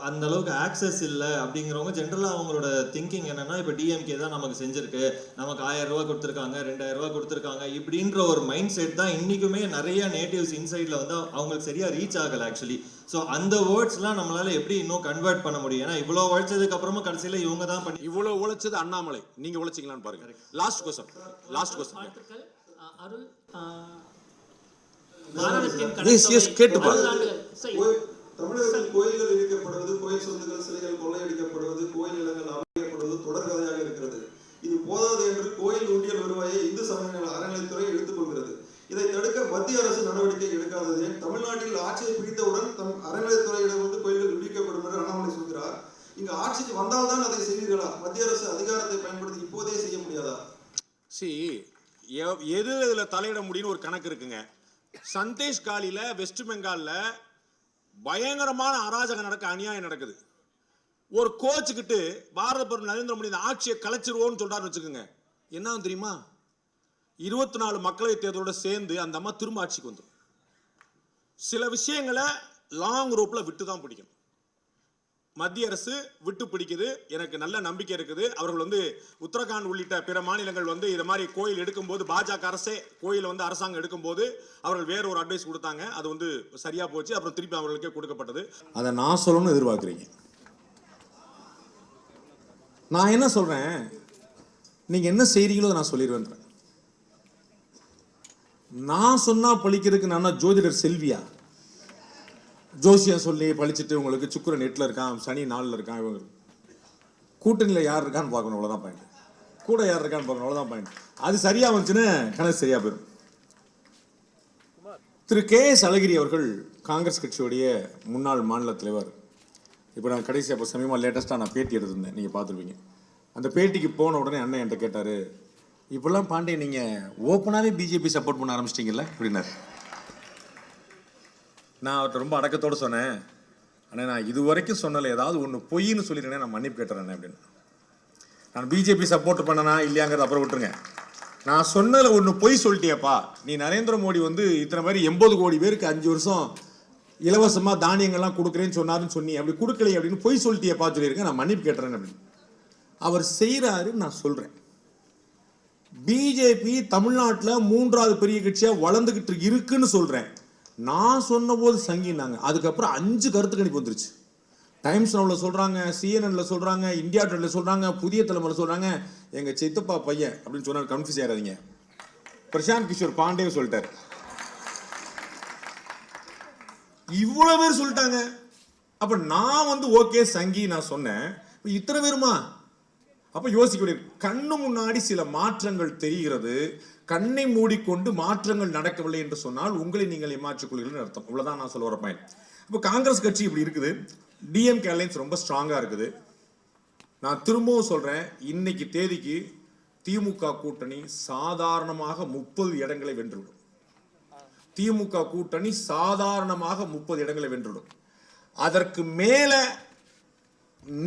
L: அந்த அளவுக்கு ஆக்சஸ் இல்லை அப்படிங்கிறவங்க ஜென்ரலாக அவங்களோட திங்கிங் என்னன்னா, இப்போ டிஎம்கே தான் நமக்கு செஞ்சிருக்கு, நமக்கு 1000 ரூபா கொடுத்துருக்காங்க, 2000 ரூபா கொடுத்துருக்காங்க, இப்படின்ற ஒரு மைண்ட் செட் தான் இன்னைக்குமே நிறைய நேட்டிவ்ஸ் இன்சைட்ல வந்து அவங்களுக்கு சரியா ரீச் ஆகலை ஆக்சுவலி. ஸோ அந்த வேர்ட்ஸ்லாம் நம்மளால எப்படி இன்னும் கன்வெர்ட் பண்ண முடியும்? ஏன்னா இவ்வளோ உழைச்சதுக்கு அப்புறமா கடைசியில் இவங்க தான் பண்ணி.
A: இவ்வளோ உழைச்சது அண்ணாமலை, நீங்க உழைச்சிங்களான்னு பாருங்க. லாஸ்ட் கொஸ்டின்
J: அருள்
M: தமிழகத்தில் கோயில்கள் இடிக்கப்படுவது, கோயில் சொத்துக்கள் சிலைகள் கொள்ளையடிக்கப்படுவது, கோயில் நிலங்கள் அபகரிக்கப்படுவது தொடர்கதையாக இருக்கிறது. இது போதாது என்று கோயில் உண்டியல் வருவாயை இந்து சமய அறநிலையத்துறை எடுத்துக்கொள்கிறது. இதை தடுக்க மத்திய அரசு நடவடிக்கை எடுக்காததே. தமிழ்நாட்டில் ஆட்சியை பிடித்தவுடன் அறநிலையத்துறையிடமிருந்து கோயில்கள் இடிக்கப்படும் என்று அண்ணாமலை சொல்கிறார். இங்கு ஆட்சிக்கு வந்தால்தான் அதை செய்வீர்களா? மத்திய அரசு அதிகாரத்தை பயன்படுத்தி இப்போதே செய்ய முடியாதா?
A: எது இதுல தலையிட முடியும்னு ஒரு கணக்கு இருக்குங்க. சந்தேஷ் காலில வெஸ்ட் பெங்கால்ல பயங்கரமான அராஜகம் நடக்க, அநியாயம் நடக்குது. ஒரு கோச்சுக்கிட்டு பாரத பிரதமர் நரேந்திர மோடி ஆட்சியை கலைச்சிருவோம்னு சொல்றாருன்னு வச்சுக்கோங்க, என்ன தெரியுமா? 24 மக்களவை தேர்தலோட சேர்ந்து அந்த அம்மா திரும்ப ஆட்சிக்கு வந்துடும். சில விஷயங்களை லாங் ரோப்ல விட்டு தான் பிடிக்கணும். மத்திய அரசு விட்டு பிடிக்குது, எனக்கு நல்ல நம்பிக்கை இருக்குது. அவர்கள் உத்தரகாண்ட் உள்ளிட்ட பிற மாநிலங்கள் இதை மாதிரி கோயில் எடுக்கும்போது, பாஜக அரசே கோயிலை அரசாங்கம் எடுக்கும்போது அவர்கள் வேற ஒரு அட்வைஸ் கொடுத்தாங்க. அது சரியா போச்சு. அப்புறம் திருப்பி அவர்களுக்கே கொடுக்கப்பட்டது. அதை நான் சொல்லணும்னு எதிர்பார்க்குறீங்க. நான் என்ன சொல்றேன், நீங்க என்ன செய்றீங்களோ நான் சொல்லிடுவேன். நான் சொன்னா பழிக்கிறதுக்கு நான் ஜோதிடர் செல்வியா? ஜோசியம் சொல்லி பழிச்சிட்டு உங்களுக்கு சுக்கிரன் 8ல இருக்கான், சனி 4ல இருக்கான், இவங்க கூட்டணியில் யார் இருக்கான்னு பார்க்கணும், அவ்வளோதான் பாயிண்ட். கூட யார் இருக்கான்னு பார்க்கணும், அவ்வளோதான் பாயிண்ட். அது சரியா வந்துச்சுன்னு கணக்கு சரியா போயிடும். திரு கே.எஸ். அழகிரி அவர்கள் காங்கிரஸ் கட்சியுடைய முன்னாள் மாநில தலைவர். இப்போ நான் கடைசியாக இப்போ சமீபமாக லேட்டஸ்ட்டாக நான் பேட்டி எடுத்திருந்தேன், நீங்கள் பார்த்துருவீங்க. அந்த பேட்டிக்கு போன உடனே அண்ணன் என்கிட்ட கேட்டார், இப்போல்லாம் பாண்டே நீங்கள் ஓப்பனாகவே பிஜேபி சப்போர்ட் பண்ண ஆரம்பிச்சிட்டிங்கல்ல அப்படின்னாரு. நான் அவர்கிட்ட ரொம்ப அடக்கத்தோடு சொன்னேன், ஆனால் நான் இது வரைக்கும் சொன்னல ஏதாவது ஒன்று பொய்ன்னு சொல்லிடுறேன், நான் மன்னிப்பு கேட்டுறேன் அப்படின்னு. நான் பிஜேபி சப்போர்ட் பண்ணனா இல்லையாங்கிறத அப்புறம் விட்டுருங்க. நான் சொன்னதில் ஒன்று பொய் சொல்லிட்டியப்பா, நீ நரேந்திர மோடி இத்தனை மாதிரி 80 கோடி பேருக்கு 5 வருஷம் இலவசமாக தானியங்கள்லாம் கொடுக்குறேன்னு சொன்னாருன்னு சொன்னி, அப்படி கொடுக்கலையே அப்படின்னு பொய் சொல்லிட்டியப்பா சொல்லியிருக்கேன், நான் மன்னிப்பு கேட்டுறேன் அப்படின்னு. அவர் செய்கிறாருன்னு நான் சொல்கிறேன். பிஜேபி தமிழ்நாட்டில் 3வது பெரிய கட்சியாக வளர்ந்துக்கிட்டு இருக்குன்னு சொல்கிறேன். நான் சொன்ன போது சங்கினாங்க, அதுக்கப்புறம் 5 கருத்து கணிப்பு வந்துருச்சு. டைம்ஸ் நவுல சொல்கிறாங்க, சிஎன்என்ல சொல்கிறாங்க, இந்தியா டுடேல சொல்கிறாங்க, புதிய தலைமுறை சொல்கிறாங்க, எங்கள் சித்தப்பா பையன் அப்படின்னு சொன்னார். கன்ஃபியூஸ் ஆகாதீங்க, பிரசாந்த் கிஷோர் பாண்டே சொல்லிட்டார். இவ்வளவு பேர் சொல்லிட்டாங்க. அப்ப நான் ஓகே சங்கி நான் சொன்னேன், இத்தனை பேருமா? அப்ப யோசிக்க, கண்ணு முன்னாடி சில மாற்றங்கள் தெரிகிறது, கண்ணை மூடிக்கொண்டு மாற்றங்கள் நடக்கவில்லை என்று சொன்னால் உங்களை நீங்கள் ஏமாற்றிக் கொள்கிறீர்கள் அர்த்தம். இவ்வளவுதான் நான் சொல்ல வர பாயிண்ட். இப்போ காங்கிரஸ் கட்சி இப்படி இருக்குது, டிஎம்கே அலையன்ஸ் ரொம்ப ஸ்ட்ராங்கா இருக்குது. நான் திரும்பவும் சொல்றேன், இன்னைக்கு தேதிக்கு திமுக கூட்டணி சாதாரணமாக 30 இடங்களை வென்றுவிடும். திமுக கூட்டணி சாதாரணமாக 30 இடங்களை வென்றுடும். அதற்கு மேல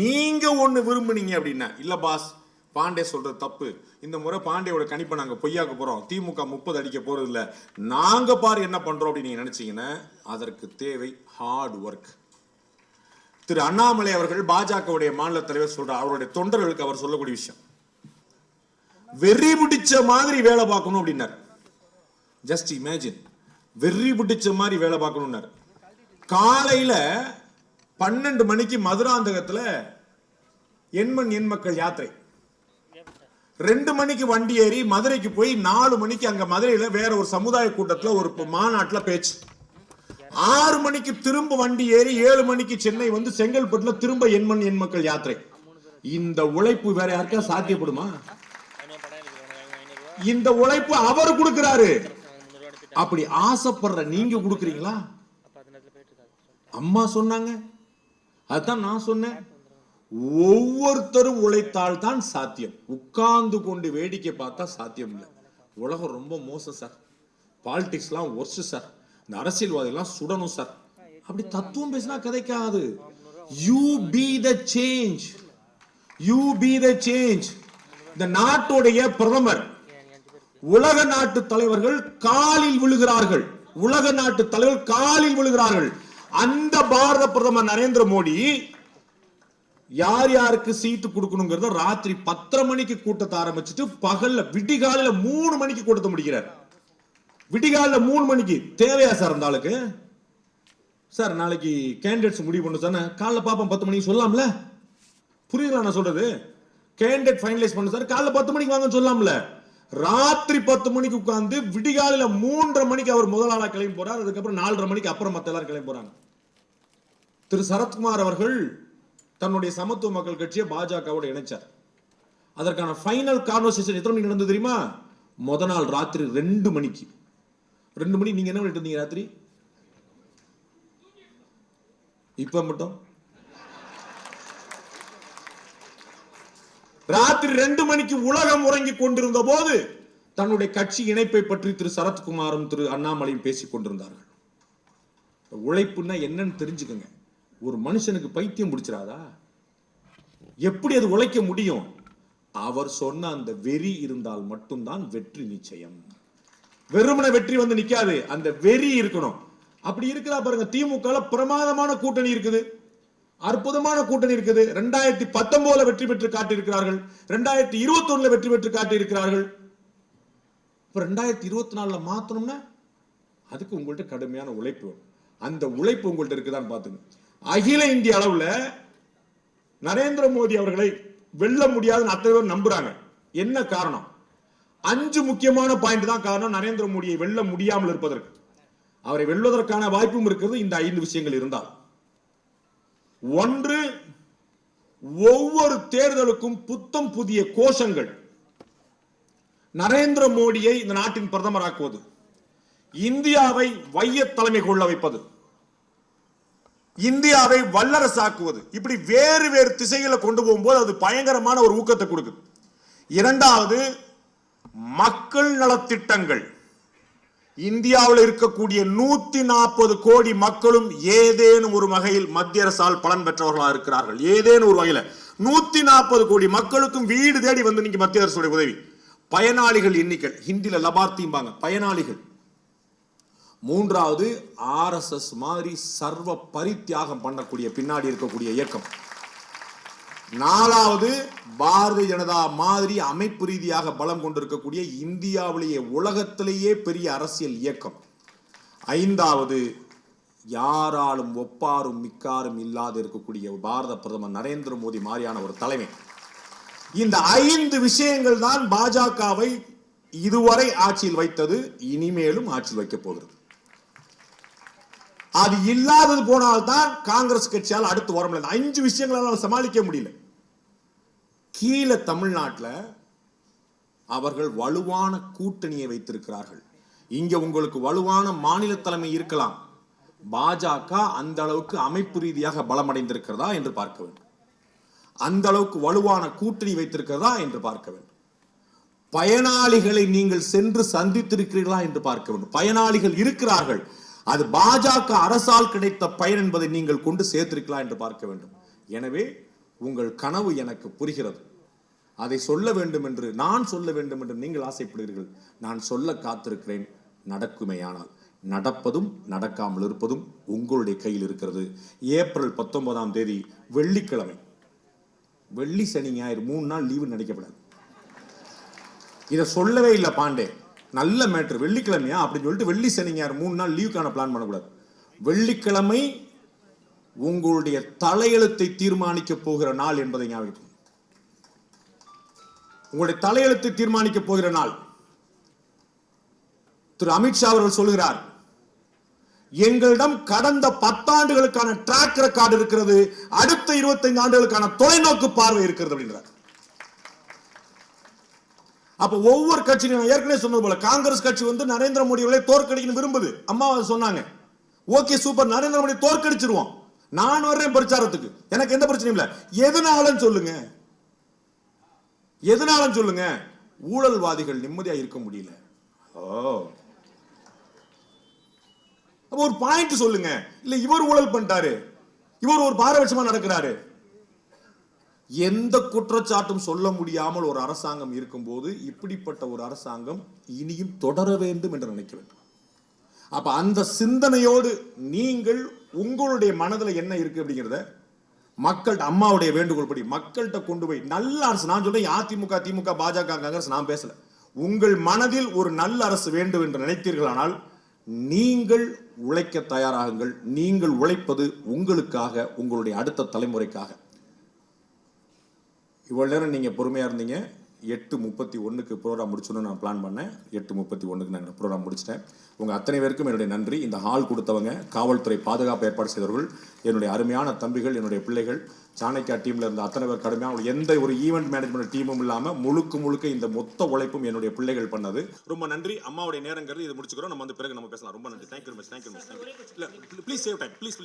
A: நீங்க ஒண்ணு விரும்புனீங்க அப்படின்னா, இல்ல பாஸ் பாண்டே சொல்றது தப்பு, இந்த முறை பாண்டேயோட கணிப்பை நாங்க பொய்யாக்க போறோம், திமுக 30 அடிக்க போறது இல்ல, நாங்க பாரு என்ன பண்றோம் அப்படின்னு நீங்க நினைச்சீங்கன்னா அதற்கு தேவை ஹார்ட் ஒர்க். திரு அண்ணாமலை அவர்கள் பாஜகவுடைய மாநில தலைவர் சொல்றார், அவருடைய தொண்டர்களுக்கு அவர் சொல்லக்கூடிய விஷயம், வெறி பிடிச்ச மாதிரி வேலை பார்க்கணும் அப்படின்னார். ஜஸ்ட் இமேஜின், வெறி பிடிச்ச மாதிரி வேலை பார்க்கணும்னார். காலையில 12 மணிக்கு மதுராந்தகத்துல எண்மண் எண் மக்கள் யாத்திரை, 2 மணிக்கு வண்டி ஏறி மதுரைக்கு போய் 4 மணிக்கு அங்க மதுரையில வேற ஒரு சமுதாய கூட்டத்துல ஒரு மாநாட்டுல பேச்சு, 6 மணிக்கு திரும்ப வண்டி ஏறி 7 மணிக்கு சென்னை செங்கல்பட்டுல திரும்ப எண்மண் எண் மக்கள் யாத்திரை. இந்த உழைப்பு வேற யாருக்கா சாத்தியப்படுமா? இந்த உழைப்பு அவர் கொடுக்கிறாரு. அப்படி ஆசைப்படுற நீங்க கொடுக்குறீங்களா? அம்மா சொன்னாங்க, அதுதான் நான் சொன்னேன். ஒவ்வொருத்தரும் உழைத்தால் தான் சாத்தியம். உட்கார்ந்து கொண்டு வேடிக்கை பார்த்தா சாத்தியம் இல்லை. உலகம் ரொம்ப மோசம் சார், பாலிடிக்ஸ்லாம் ஒர்ஸ்ட் சார், இந்த அரசியல்வாதிகள்லாம் சுடணும் சார், அப்படி தத்துவம் பேசினா கதைக்காது. You be the change, you be the change. இந்த நாட்டுடைய பிரதமர், உலக நாட்டு தலைவர்கள் காலில் விழுகிறார்கள், உலக நாட்டு தலைவர்கள் காலில் விழுகிறார்கள். அந்த பாரத பிரதமர் நரேந்திர மோடி யார் யாருக்கு சீட்டு கொடுக்கணுங்கிறத ராத்திரி 10:30 மணிக்கு கூட்டத்தை ஆரம்பிச்சுட்டு பகல்ல விடிகாலையில 3 மணிக்கு கூட்டத்தை முடிக்கிறார். விடிகாலையில 3 மணிக்கு தேவையா சார் அந்த ஆளுக்கு? சார் நாளைக்கு கேண்டிடேட்ஸ் முடிவு பண்ணு சார், காலைல பாப்போம் 10 மணிக்கு சொல்லலாம்ல? புரியுங்களா நான் சொல்றது? கேண்டிடேட் ஃபைனலைஸ் பண்ணு சார், காலைல 10 மணிக்கு வாங்கன்னு சொல்லலாம்ல? ராத்திரி 10 மணிக்கு உட்கார்ந்து விடிகாலையில 3:30 மணிக்கு அவர் முதல் ஆளா கிளம்பி போறார். அதுக்கப்புறம் 4:30 மணிக்கு அப்புறம் மத்த எல்லாரும் கிளம்பி போறாங்க. திரு சரத்குமார் அவர்கள் தன்னுடைய சமத்துவ மக்கள் கட்சியை பாஜகவோட இணைச்சார். அதற்கான ஃபைனல் கான்வர்சேஷன் எத்தனை மணிக்கு நடந்தது தெரியுமா? முத நாள் ராத்திரி 2 மணிக்கு. 2 மணி நீங்க என்ன பண்ணிட்டு இருந்தீங்க ராத்திரி? இப்ப மட்டும் ராத்திரி 2 மணிக்கு உலகம் உறங்கி கொண்டிருந்த போது தன்னுடைய கட்சி இணைப்பை பற்றி திரு சரத்குமாரும் திரு அண்ணாமலையும் பேசிக் கொண்டிருந்தார்கள். உழைப்புன்னா என்னன்னு தெரிஞ்சுக்கங்க. ஒரு மனுஷனுக்கு பைத்தியம் பிடிச்சிடாதா? எப்படி அது உழைக்க முடியும்? அவர் சொன்ன அந்த வெறி இருந்தால் மட்டும்தான் வெற்றி நிச்சயம். வெறுமன வெற்றி வந்து நிக்காது, அந்த வெறி இருக்கணும். அப்படி இருக்கிறா பாருங்க. திமுக பிரமாதமான கூட்டணி இருக்குது, அற்புதமான கூட்டணி இருக்குது. 2019 வெற்றி பெற்று காட்டியிருக்கிறார்கள், 2021 வெற்றி பெற்று காட்டியிருக்கிறார்கள். இப்ப 2024 மாத்தணும்னா அதுக்கு உங்கள்ட்ட கடுமையான உழைப்பு, அந்த உழைப்பு உங்கள்ட்ட இருக்குதான்னு பாத்துங்க. அகில இந்திய அளவுல நரேந்திர மோடி அவர்களை வெல்ல முடியாதுன்னு அத்தனை பேர் நம்புறாங்க. என்ன காரணம்? 5 முக்கியமான பாயிண்ட் தான் காரணம் நரேந்திர மோடியை வெல்ல முடியாமல் இருப்பதற்கு. அவரை வெல்வதற்கான வாய்ப்பும் இருக்கிறது இந்த 5 விஷயங்கள் இருந்தால். 1, ஒவ்வொரு தேர்தலுக்கும் புத்தம் புதிய கோஷங்கள். நரேந்திர மோடியை இந்த நாட்டின் பிரதமராக்குவது, இந்தியாவை வைய தலைமை கொள்ள வைப்பது, இந்தியாவை வல்லரசாக்குவது, இப்படி வேறு வேறு திசைகளை கொண்டு போகும்போது அது பயங்கரமான ஒரு ஊக்கத்தை கொடுக்குது. 2வது, மக்கள் நலத்திட்டங்கள். இந்தியாவில் இருக்கக்கூடிய 140 கோடி மக்களும் ஏதேனும் ஒரு வகையில் மத்திய அரசால் பலன் பெற்றவர்களாக இருக்கிறார்கள். ஏதேனும் ஒரு வகையில் 140 கோடி மக்களுக்கும் வீடு தேடி வந்து நீங்க மத்திய அரசுடைய உதவி. பயனாளிகள் எண்ணிக்கை, ஹிந்தில லபார்த்திம்பாங்க, பயனாளிகள். 3வது, RSS மாதிரி சர்வ பரித்தியாகம் பண்ணக்கூடிய பின்னாடி இருக்கக்கூடிய இயக்கம். 4வது, பாரதிய ஜனதா மாதிரி அமைப்பு ரீதியாக பலம் கொண்டிருக்கக்கூடிய இந்தியாவிலேயே உலகத்திலேயே பெரிய அரசியல் இயக்கம். 5வது, யாராலும் ஒப்பாரும் மிக்காரும் இல்லாத இருக்கக்கூடிய பாரத பிரதமர் நரேந்திர மோடி மாதிரியான ஒரு தலைமை. இந்த 5 விஷயங்கள் தான் பாஜகவை இதுவரை ஆட்சியில் வைத்தது, இனிமேலும் ஆட்சியில் வைக்க போகிறது. அது இல்லாதது போனால்தான் காங்கிரஸ் கட்சியால் அடுத்து வர முடியல. 5 விஷயங்களால் சமாளிக்க முடியல. கீழே தமிழ்நாட்டில் அவர்கள் வலுவான கூட்டணியை வைத்திருக்கிறார்கள். இங்க உங்களுக்கு வலுவான மாநில தலைமை இருக்கலாம். பாஜக அந்த அளவுக்கு அமைப்பு ரீதியாக பலமடைந்திருக்கிறதா என்று பார்க்க வேண்டும். அந்த அளவுக்கு வலுவான கூட்டணி வைத்திருக்கிறதா என்று பார்க்க வேண்டும். பயனாளிகளை நீங்கள் சென்று சந்தித்திருக்கிறீர்களா என்று பார்க்க வேண்டும். பயனாளிகள் இருக்கிறார்கள். அது பாஜக அரசால் கிடைத்த பயன் என்பதை நீங்கள் கொண்டு சேர்த்திருக்கலாம் என்று பார்க்க வேண்டும். எனவே உங்கள் கனவு எனக்கு புரிகிறது. அதை சொல்ல வேண்டும் என்று, நான் சொல்ல வேண்டும் என்று நீங்கள் ஆசைப்படுகிறீர்கள். நான் சொல்ல காத்திருக்கிறேன். நடக்குமேயானால் நடப்பதும் நடக்காமல் இருப்பதும் உங்களுடைய கையில் இருக்கிறது. ஏப்ரல் 19ஆம் தேதி வெள்ளிக்கிழமை, வெள்ளி சனி ஞாயிறு 3 நாள் லீவு நினைக்கப்படாது. இதை சொல்லவே இல்லை பாண்டே. நல்ல மேட்ரு. வெள்ளிக்கிழமையா அப்படின்னு சொல்லிட்டு வெள்ளி சனி ஞாயிறு 3 நாள் லீவுக்கான பிளான் பண்ணக்கூடாது. வெள்ளிக்கிழமை உங்களுடைய தலையெழுத்தை தீர்மானிக்க போகிற நாள் என்பதை ஞாபகம். உங்களுடைய தலையெழுத்தை தீர்மானிக்க போகிற நாள். திரு அமித்ஷா அவர்கள் சொல்கிறார், எங்களிடம் கடந்த 10 ஆண்டுகளுக்கான ட்ராக் ரெக்கார்டு இருக்கிறது, அடுத்த 25 ஆண்டுகளுக்கான தொலைநோக்கு பார்வை இருக்கிறது அப்படின்றார். அப்ப ஒவ்வொரு கட்சியும், ஏற்கனவே சொன்னது போல, காங்கிரஸ் கட்சி வந்து நரேந்திர மோடி அவர்களை தோற்கடிக்கணும் விரும்புது. அம்மா சொன்னாங்க, ஓகே சூப்பர், நரேந்திர மோடி தோற்கடிச்சிருவோம், நான் வர்றேன் பிரச்சாரத்துக்கு, எனக்கு எந்த பிரச்சனையும் இல்லை. எதனாலும் சொல்லுங்க, எதனாலும் சொல்லுங்க. ஊழல்வாதிகள் நிம்மதியா இருக்க முடியல. ஒரு பாயிண்ட் சொல்லுங்க. இல்ல இவர் ஊழல் பண்ணிட்டாரு, இவர் ஒரு பாரபட்சமா நடக்கிறாரு. எந்த குற்றச்சாட்டும் சொல்ல முடியாமல் ஒரு அரசாங்கம் இருக்கும்போது இப்படிப்பட்ட ஒரு அரசாங்கம் இனியும் தொடர வேண்டும் என்று நினைக்க வேண்டும். அப்ப அந்த சிந்தனையோடு நீங்கள் உங்களுடைய மனதில் என்ன இருக்கு அப்படிங்கிறத மக்கள், அம்மாவுடைய வேண்டுகோள் படி மக்கள்கிட்ட கொண்டு போய் நல்ல அரசு, நான் சொல்றேன் அதிமுக திமுக பாஜக காங்கிரஸ் நான் பேசல, உங்கள் மனதில் ஒரு நல்ல அரசு வேண்டும் என்று நினைத்தீர்களானால் நீங்கள் உழைக்க தயாராகுங்கள். நீங்கள் உழைப்பது உங்களுக்காக, உங்களுடைய அடுத்த தலைமுறைக்காக. இவ்வளவு நேரம் நீங்க பொறுமையா இருந்தீங்க. 8:31 ப்ரோக்ராம் முடிச்சோன்னு நான் பிளான் பண்ணேன். 8:31 நான் ப்ரோக்ராம் முடிச்சிட்டேன். உங்க அத்தனை பேருக்கும் என்னுடைய நன்றி. இந்த ஹால் கொடுத்தவங்க, காவல்துறை பாதுகாப்பு ஏற்பாடு செய்தவர்கள், என்னுடைய அருமையான தம்பிகள், என்னுடைய பிள்ளைகள், சாணக்கியா டீம்ல இருந்த அத்தனை பேர் கடுமையான எந்த ஒரு ஈவெண்ட் மேனேஜ்மெண்ட் டீமும் இல்லாம முழுக்க இந்த மொத்த உழைப்பும் என்னுடைய பிள்ளைகள் பண்ணது. ரொம்ப நன்றி. அம்மாவுடைய நேரங்கிறது இது முடிச்சுக்கிறோம். நம்ம வந்து பிறகு நம்ம பேசலாம். ரொம்ப நன்றி. Thank you very much. Thank you very much. Please save time. Please.